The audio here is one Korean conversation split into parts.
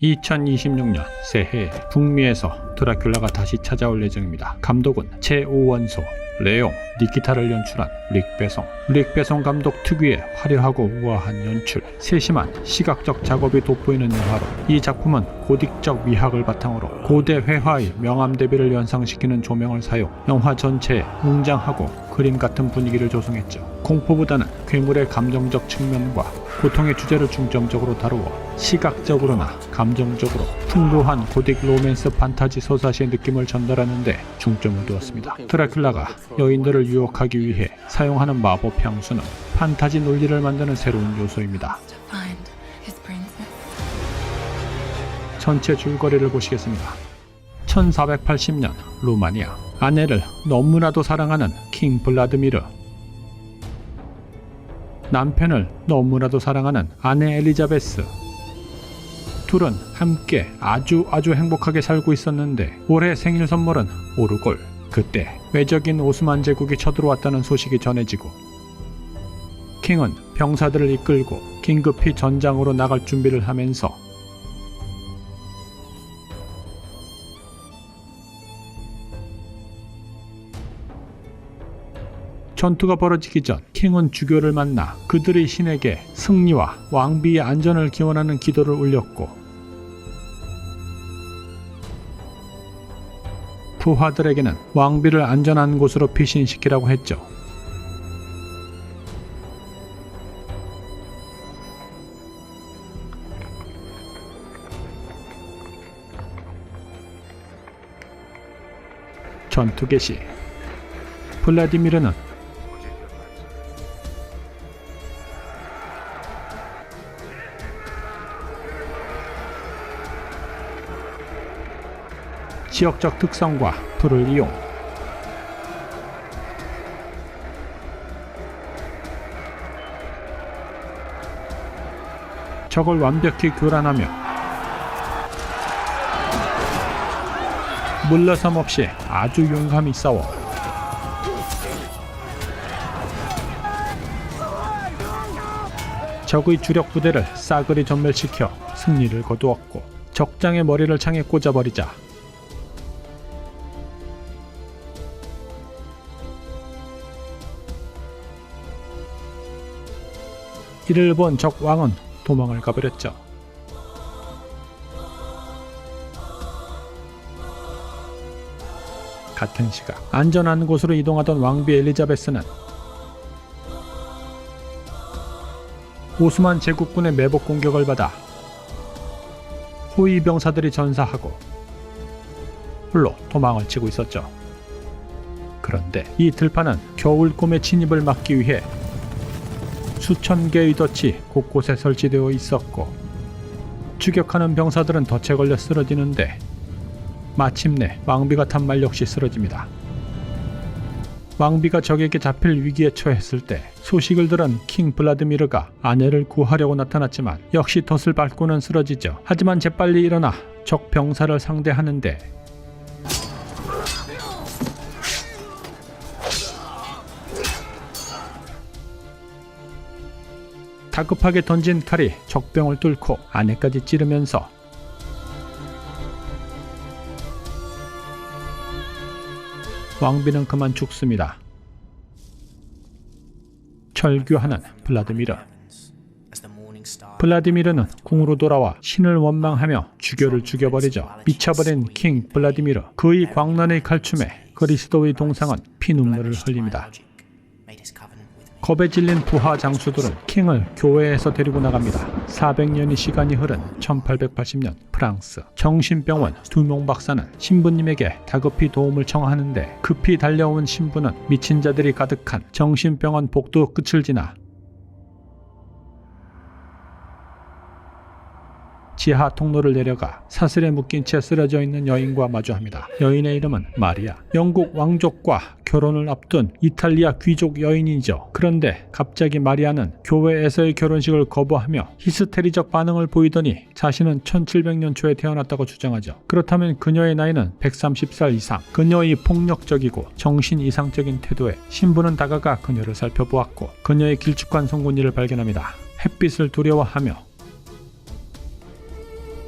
2026년 새해에 북미에서 드라큘라가 다시 찾아올 예정입니다. 감독은 최오원소, 레옹, 니키타를 연출한 릭 베송 감독 특유의 화려하고 우아한 연출, 세심한 시각적 작업이 돋보이는 영화로, 이 작품은 고딕적 미학을 바탕으로 고대 회화의 명암 대비를 연상시키는 조명을 사용, 영화 전체에 웅장하고 그림 같은 분위기를 조성했죠. 공포보다는 괴물의 감정적 측면과 고통의 주제를 중점적으로 다루어 시각적으로나 감정적으로 풍부한 고딕 로맨스 판타지 소사시의 느낌을 전달하는 데 중점을 두었습니다. 드라큘라가 여인들을 유혹하기 위해 사용하는 마법 향수는 판타지 논리를 만드는 새로운 요소입니다. 전체 줄거리를 보시겠습니다. 1480년 루마니아, 아내를 너무나도 사랑하는 킹 블라드미르, 남편을 너무나도 사랑하는 아내 엘리자베스. 둘은 함께 아주 행복하게 살고 있었는데 올해 생일 선물은 오르골. 그때 외적인 오스만 제국이 쳐들어왔다는 소식이 전해지고 킹은 병사들을 이끌고 긴급히 전장으로 나갈 준비를 하면서 전투가 벌어지기 전 킹은 주교를 만나 그들의 신에게 승리와 왕비의 안전을 기원하는 기도를 올렸고, 부하들에게는 왕비를 안전한 곳으로 피신시키라고 했죠. 전투 개시. 블라디미르는 지역적 특성과 불을 이용 적을 완벽히 교란하며 물러섬 없이 아주 용감히 싸워 적의 주력 부대를 싸그리 전멸시켜 승리를 거두었고, 적장의 머리를 창에 꽂아버리자 이를 본 적 왕은 도망을 가버렸죠. 같은 시각 안전한 곳으로 이동하던 왕비 엘리자베스는 오스만 제국군의 매복 공격을 받아 호위 병사들이 전사하고 홀로 도망을 치고 있었죠. 그런데 이 들판은 겨울곰의 침입을 막기 위해 수천 개의 덫이 곳곳에 설치되어 있었고, 추격하는 병사들은 덫에 걸려 쓰러지는데 마침내 왕비가 탄 말 역시 쓰러집니다. 왕비가 적에게 잡힐 위기에 처했을 때 소식을 들은 킹 블라드미르가 아내를 구하려고 나타났지만 역시 덫을 밟고는 쓰러지죠. 하지만 재빨리 일어나 적 병사를 상대하는데 다급하게 던진 칼이 적병을 뚫고 아내까지 찌르면서 왕비는 그만 죽습니다. 철교하는 블라드미르. 블라디미르는 궁으로 돌아와 신을 원망하며 주교를 죽여버리죠. 미쳐버린 킹 블라디미르, 그의 광란의 칼춤에 그리스도의 동상은 피눈물을 흘립니다. 겁에 질린 부하 장수들은 킹을 교회에서 데리고 나갑니다. 400년의 시간이 흐른 1880년 프랑스, 정신병원 두명 박사는 신부님에게 다급히 도움을 청하는데 급히 달려온 신부는 미친 자들이 가득한 정신병원 복도 끝을 지나 지하 통로를 내려가 사슬에 묶인 채 쓰러져 있는 여인과 마주합니다. 여인의 이름은 마리아. 영국 왕족과 결혼을 앞둔 이탈리아 귀족 여인이죠. 그런데 갑자기 마리아는 교회에서의 결혼식을 거부하며 히스테리적 반응을 보이더니 자신은 1700년 초에 태어났다고 주장하죠. 그렇다면 그녀의 나이는 130살 이상. 그녀의 폭력적이고 정신 이상적인 태도에 신부는 다가가 그녀를 살펴보았고 그녀의 길쭉한 송곳니를 발견합니다. 햇빛을 두려워하며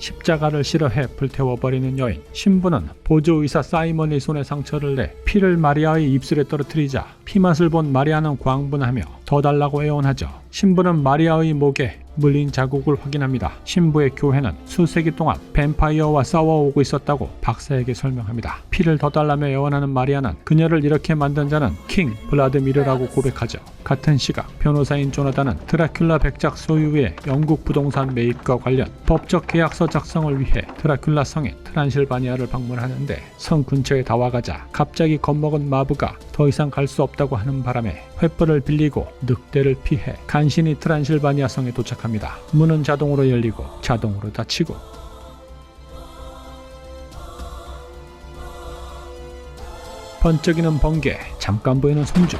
십자가를 싫어해 불태워버리는 여인. 신부는 보조의사 사이먼의 손에 상처를 내 피를 마리아의 입술에 떨어뜨리자 피맛을 본 마리아는 광분하며 더 달라고 애원하죠. 신부는 마리아의 목에 물린 자국을 확인합니다. 신부의 교회는 수세기 동안 뱀파이어와 싸워오고 있었다고 박사에게 설명합니다. 피를 더 달라며 애원하는 마리아는 그녀를 이렇게 만든 자는 킹 블라드미르라고 고백하죠. 같은 시각 변호사인 조나단은 드라큘라 백작 소유의 영국 부동산 매입과 관련 법적 계약서 작성을 위해 드라큘라 성인 트란실바니아를 방문하는데 성 근처에 다 와가자 갑자기 겁먹은 마부가 더 이상 갈 수 없다고 하는 바람에 횃불을 빌리고 늑대를 피해 간신히 트란실바니아 성에 도착합니다. 문은 자동으로 열리고 자동으로 닫히고 번쩍이는 번개, 잠깐 보이는 성주.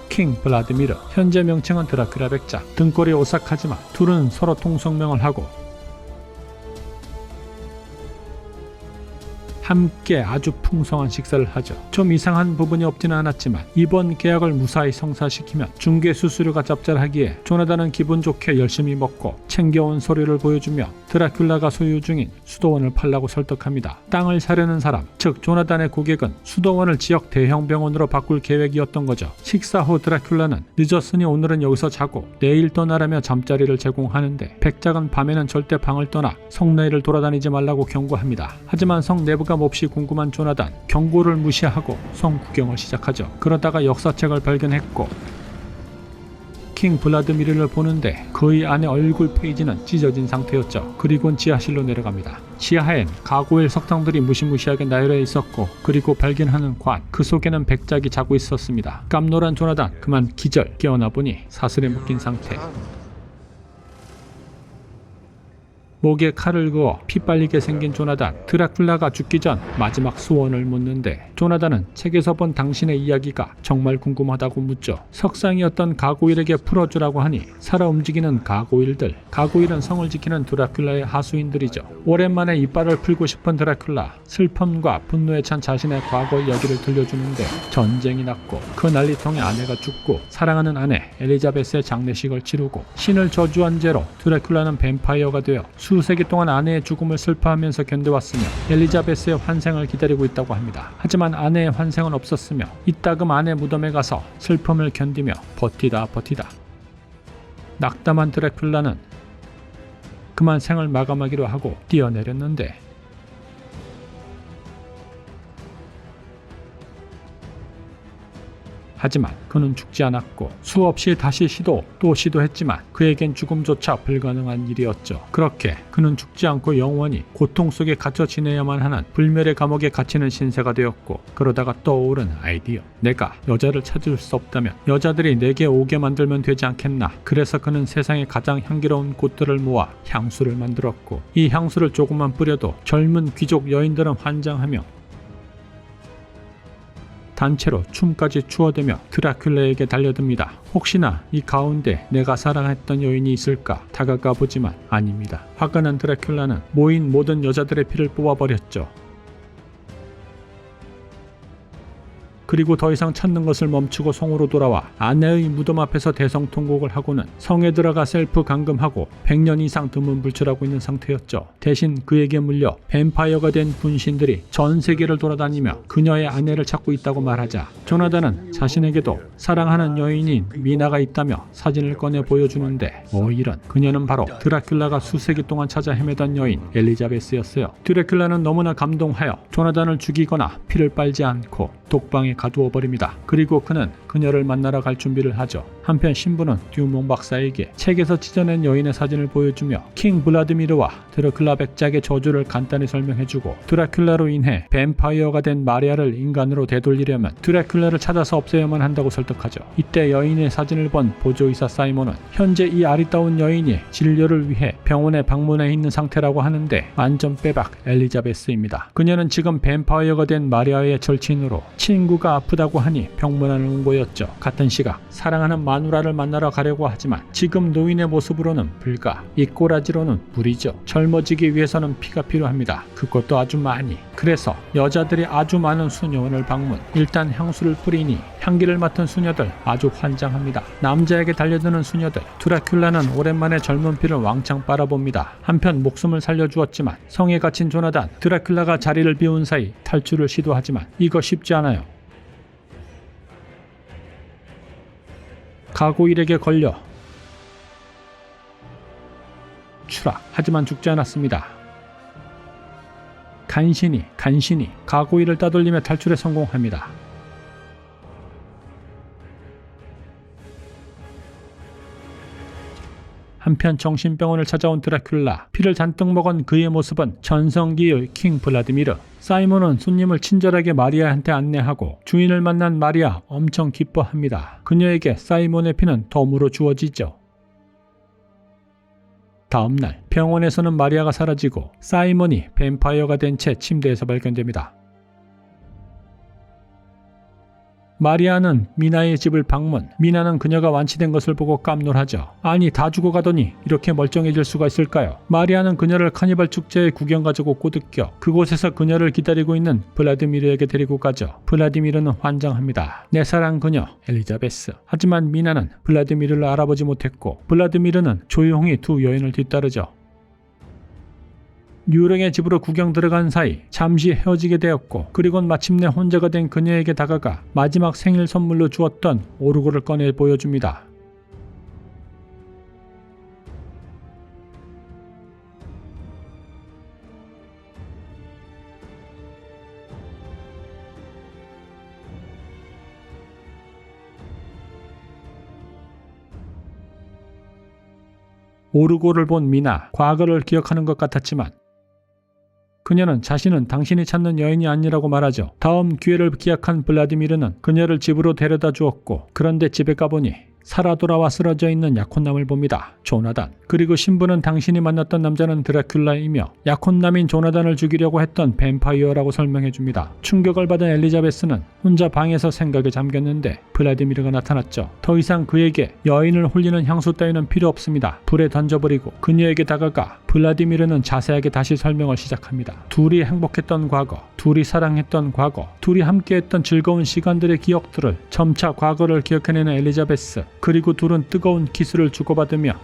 킹 블라드미르, 현재 명칭은 드라큘라 백작. 등골이 오싹하지만 둘은 서로 통성명을 하고 함께 아주 풍성한 식사를 하죠. 좀 이상한 부분이 없지는 않았지만 이번 계약을 무사히 성사시키면 중개 수수료가 짭짤하기에 조나단은 기분 좋게 열심히 먹고 챙겨온 서류를 보여주며 드라큘라가 소유 중인 수도원을 팔라고 설득합니다. 땅을 사려는 사람, 즉 조나단의 고객은 수도원을 지역 대형 병원으로 바꿀 계획이었던 거죠. 식사 후 드라큘라는 늦었으니 오늘은 여기서 자고 내일 떠나라며 잠자리를 제공하는데 백작은 밤에는 절대 방을 떠나 성 내를 돌아다니지 말라고 경고합니다. 하지만 성 내부가 몹시 궁금한 조나단, 경고를 무시하고 성 구경을 시작하죠. 그러다가 역사책을 발견했고 킹 블라드미르를 보는데 그의 안에 얼굴 페이지는 찢어진 상태였죠. 그리곤 지하실로 내려갑니다. 지하엔 가구일 석상들이 무시무시하게 나열해 있었고 그리고 발견하는 관, 그 속에는 백작이 자고 있었습니다. 깜놀한 조나단 그만 기절. 깨어나 보니 사슬에 묶인 상태. 목에 칼을 그어 피 빨리게 생긴 조나단. 드라큘라가 죽기 전 마지막 소원을 묻는데 조나단은 책에서 본 당신의 이야기가 정말 궁금하다고 묻죠. 석상이었던 가고일에게 풀어주라고 하니 살아 움직이는 가고일들. 가고일은 성을 지키는 드라큘라의 하수인들이죠. 오랜만에 이빨을 풀고 싶은 드라큘라. 슬픔과 분노에 찬 자신의 과거 이야기를 들려주는데 전쟁이 났고 그 난리통에 아내가 죽고 사랑하는 아내 엘리자베스의 장례식을 치르고 신을 저주한 죄로 드라큘라는 뱀파이어가 되어 수세기 동안 아내의 죽음을 슬퍼하면서 견뎌왔으며 엘리자베스의 환생을 기다리고 있다고 합니다. 하지만 아내의 환생은 없었으며 이따금 아내 무덤에 가서 슬픔을 견디며 버티다 낙담한 드라큘라는 그만 생을 마감하기로 하고 뛰어내렸는데 하지만 그는 죽지 않았고 수없이 다시 또 시도했지만 그에겐 죽음조차 불가능한 일이었죠. 그렇게 그는 죽지 않고 영원히 고통 속에 갇혀 지내야만 하는 불멸의 감옥에 갇히는 신세가 되었고 그러다가 떠오른 아이디어. 내가 여자를 찾을 수 없다면 여자들이 내게 오게 만들면 되지 않겠나. 그래서 그는 세상의 가장 향기로운 꽃들을 모아 향수를 만들었고 이 향수를 조금만 뿌려도 젊은 귀족 여인들은 환장하며 단체로 춤까지 추어대며 드라큘라에게 달려듭니다. 혹시나 이 가운데 내가 사랑했던 여인이 있을까 다가가 보지만 아닙니다. 화가 난 드라큘라는 모인 모든 여자들의 피를 뽑아버렸죠. 그리고 더 이상 찾는 것을 멈추고 성으로 돌아와 아내의 무덤 앞에서 대성통곡을 하고는 성에 들어가 셀프 감금하고 100년 이상 드문불출하고 있는 상태였죠. 대신 그에게 물려 뱀파이어가 된 분신들이 전 세계를 돌아다니며 그녀의 아내를 찾고 있다고 말하자 조나단은 자신에게도 사랑하는 여인인 미나가 있다며 사진을 꺼내 보여주는데 이런, 그녀는 바로 드라큘라가 수세기 동안 찾아 헤매던 여인 엘리자베스였어요. 드라큘라는 너무나 감동하여 조나단을 죽이거나 피를 빨지 않고 독방에 가두어 버립니다. 그리고 그는 그녀를 만나러 갈 준비를 하죠. 한편 신부는 듀몽 박사에게 책에서 찢어낸 여인의 사진을 보여주며 킹 블라드미르와 드라큘라 백작의 저주를 간단히 설명해주고 드라큘라로 인해 뱀파이어가 된 마리아를 인간으로 되돌리려면 드라큘라를 찾아서 없애야만 한다고 설득하죠. 이때 여인의 사진을 본 보조의사 사이먼은 현재 이 아리따운 여인이 진료를 위해 병원에 방문해 있는 상태라고 하는데 완전 빼박 엘리자베스입니다. 그녀는 지금 뱀파이어가 된 마리아의 절친으로 친구가 아프다고 하니 병문안을 온 거였죠. 같은 시각 사랑하는 마누라를 만나러 가려고 하지만 지금 노인의 모습으로는 불가, 이 꼬라지로는 무리죠. 젊어지기 위해서는 피가 필요합니다. 그것도 아주 많이. 그래서 여자들이 아주 많은 수녀원을 방문. 일단 향수를 뿌리니 향기를 맡은 수녀들 아주 환장합니다. 남자에게 달려드는 수녀들. 드라큘라는 오랜만에 젊은 피를 왕창 빨아봅니다. 한편 목숨을 살려주었지만 성에 갇힌 조나단, 드라큘라가 자리를 비운 사이 탈출을 시도하지만 이거 쉽지 않아요. 가고일에게 걸려 추락. 하지만 죽지 않았습니다. 간신히 가고일을 따돌리며 탈출에 성공합니다. 한편 정신병원을 찾아온 드라큘라. 피를 잔뜩 먹은 그의 모습은 전성기의 킹 블라디미르. 사이몬은 손님을 친절하게 마리아한테 안내하고 주인을 만난 마리아 엄청 기뻐합니다. 그녀에게 사이몬의 피는 덤으로 주어지죠. 다음날 병원에서는 마리아가 사라지고 사이몬이 뱀파이어가 된 채 침대에서 발견됩니다. 마리아는 미나의 집을 방문. 미나는 그녀가 완치된 것을 보고 깜놀하죠. 아니, 다 죽어가더니 이렇게 멀쩡해질 수가 있을까요? 마리아는 그녀를 카니발 축제에 구경 가자고 꼬드겨 그곳에서 그녀를 기다리고 있는 블라디미르에게 데리고 가죠. 블라디미르는 환장합니다. 내 사랑 그녀 엘리자베스. 하지만 미나는 블라디미르를 알아보지 못했고 블라디미르는 조용히 두 여인을 뒤따르죠. 유령의 집으로 구경 들어간 사이 잠시 헤어지게 되었고 그리곤 마침내 혼자가 된 그녀에게 다가가 마지막 생일 선물로 주었던 오르골을 꺼내 보여줍니다. 오르골을 본 미나, 과거를 기억하는 것 같았지만 그녀는 자신은 당신이 찾는 여인이 아니라고 말하죠. 다음 기회를 기약한 블라디미르는 그녀를 집으로 데려다 주었고 그런데 집에 가보니 살아 돌아와 쓰러져 있는 약혼남을 봅니다. 조나단. 그리고 신부는 당신이 만났던 남자는 드라큘라이며 약혼남인 조나단을 죽이려고 했던 뱀파이어라고 설명해줍니다. 충격을 받은 엘리자베스는 혼자 방에서 생각에 잠겼는데 블라디미르가 나타났죠. 더 이상 그에게 여인을 홀리는 향수 따위는 필요 없습니다. 불에 던져버리고 그녀에게 다가가 블라디미르는 자세하게 다시 설명을 시작합니다. 둘이 행복했던 과거, 둘이 사랑했던 과거, 둘이 함께했던 즐거운 시간들의 기억들을 점차 과거를 기억해내는 엘리자베스. 그리고 둘은 뜨거운 키스를 주고받으며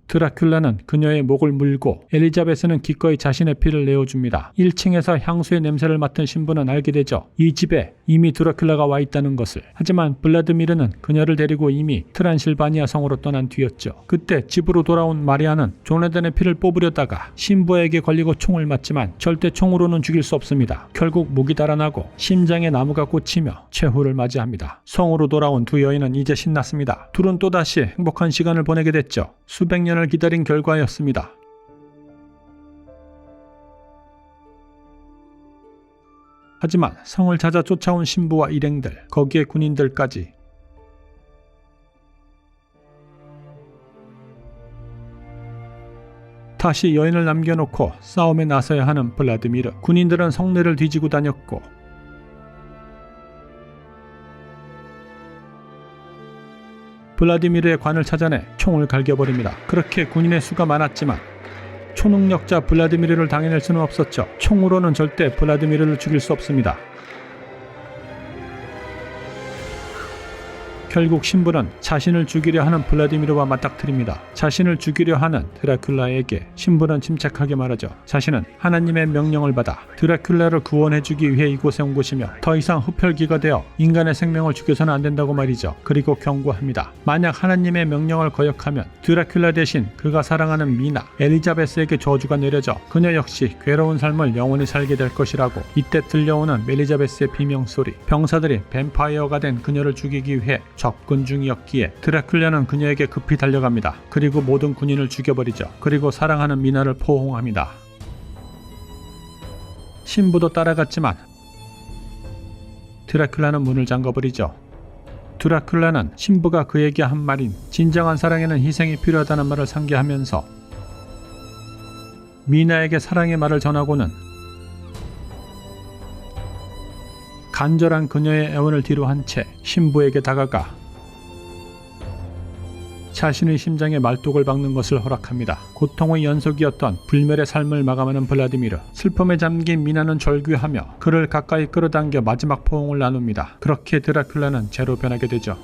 드라큘라는 그녀의 목을 물고 엘리자베스는 기꺼이 자신의 피를 내어줍니다. 1층에서 향수의 냄새를 맡은 신부는 알게 되죠. 이 집에 이미 드라큘라가 와 있다는 것을. 하지만 블라드미르는 그녀를 데리고 이미 트란실바니아 성으로 떠난 뒤였죠. 그때 집으로 돌아온 마리아는 조나단의 피를 뽑으려다가 신부에게 걸리고 총을 맞지만 절대 총으로는 죽일 수 없습니다. 결국 목이 달아나고 심장에 나무가 꽂히며 최후를 맞이합니다. 성으로 돌아온 두 여인은 이제 신났습니다. 둘은 또다시 행복한 시간을 보내게 됐죠. 수백 년을 기다린 결과였습니다. 하지만 성을 찾아 쫓아온 신부와 일행들, 거기에 군인들까지. 다시 여인을 남겨놓고 싸움에 나서야 하는 블라디미르. 군인들은 성내를 뒤지고 다녔고 블라디미르의 관을 찾아내 총을 갈겨버립니다. 그렇게 군인의 수가 많았지만 초능력자 블라디미르를 당해낼 수는 없었죠. 총으로는 절대 블라디미르를 죽일 수 없습니다. 결국 신부는 자신을 죽이려 하는 블라디미르와 맞닥뜨립니다. 자신을 죽이려 하는 드라큘라에게 신부는 침착하게 말하죠. 자신은 하나님의 명령을 받아 드라큘라를 구원해주기 위해 이곳에 온 것이며 더 이상 흡혈귀가 되어 인간의 생명을 죽여서는 안 된다고 말이죠. 그리고 경고합니다. 만약 하나님의 명령을 거역하면 드라큘라 대신 그가 사랑하는 미나, 엘리자베스에게 저주가 내려져 그녀 역시 괴로운 삶을 영원히 살게 될 것이라고. 이때 들려오는 엘리자베스의 비명소리. 병사들이 뱀파이어가 된 그녀를 죽이기 위해 접근 중이었기에 드라큘라는 그녀에게 급히 달려갑니다. 그리고 모든 군인을 죽여버리죠. 그리고 사랑하는 미나를 포옹합니다. 신부도 따라갔지만 드라큘라는 문을 잠가버리죠. 드라큘라는 신부가 그에게 한 말인 진정한 사랑에는 희생이 필요하다는 말을 상기하면서 미나에게 사랑의 말을 전하고는 간절한 그녀의 애원을 뒤로한 채 신부에게 다가가 자신의 심장에 말뚝을 박는 것을 허락합니다. 고통의 연속이었던 불멸의 삶을 마감하는 블라디미르. 슬픔에 잠긴 미나는 절규하며 그를 가까이 끌어당겨 마지막 포옹을 나눕니다. 그렇게 드라큘라는 재로 변하게 되죠.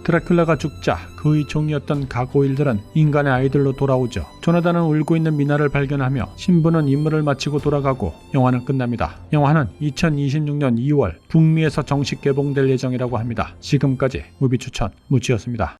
드라큘라가 죽자 그의 종이었던 가고일들은 인간의 아이들로 돌아오죠. 조나단은 울고 있는 미나를 발견하며 신부는 임무를 마치고 돌아가고 영화는 끝납니다. 영화는 2026년 2월 북미에서 정식 개봉될 예정이라고 합니다. 지금까지 무비 추천 무지였습니다.